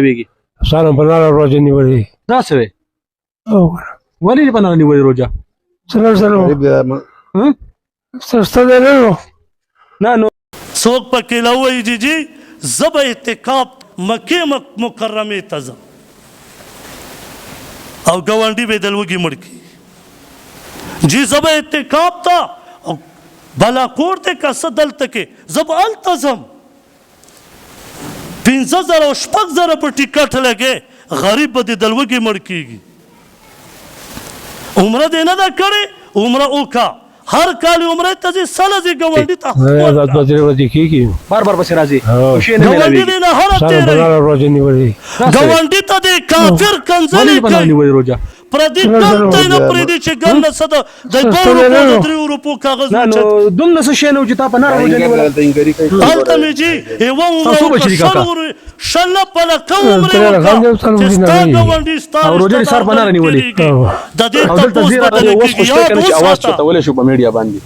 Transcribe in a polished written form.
ویږي سره بناره روزه نیولې دا څه وي او ولې په نه نیولې روزه سره ستاسو نه نو څوک پکې لوي جی زب اعتکاف مکه مکرمه تزم او ګوانډي به دلوږي مړکی جی زب اعتکاف تا بلا کوړ ته کس دلته کې زب التزم 15000 او 6000 په ټیکټ لګي غریب به دلوږي مړکیږي عمره دې نه دا کړې عمره وکا هر کال عمره ته سلزي ګوانډي ته دا د دې ورځې کېږي بار بار بس راځي خوشي نه ګوانډي لوي نه هر سره تیرې بناره روزه نیولې ګوانډي ته دې کافر کنځلې ولې په نه کوي نیولې روزه پردي کم ته نه پردي چې ګل نه صد د 2 روپو کاغذ نه نو دومره څه شی نه چې تا په نه روزه نیولې حالته مې جی یو تاسو به شي کاکا. شل په لکم عمره چې ستا ګوانډي ستا او روزه دې سر په نه نیولې د دې او دلته تاسو زیره بدل اوس کېږي خوشته کنه چې یاد आवाज وساته چتولې شو په میډیا باندې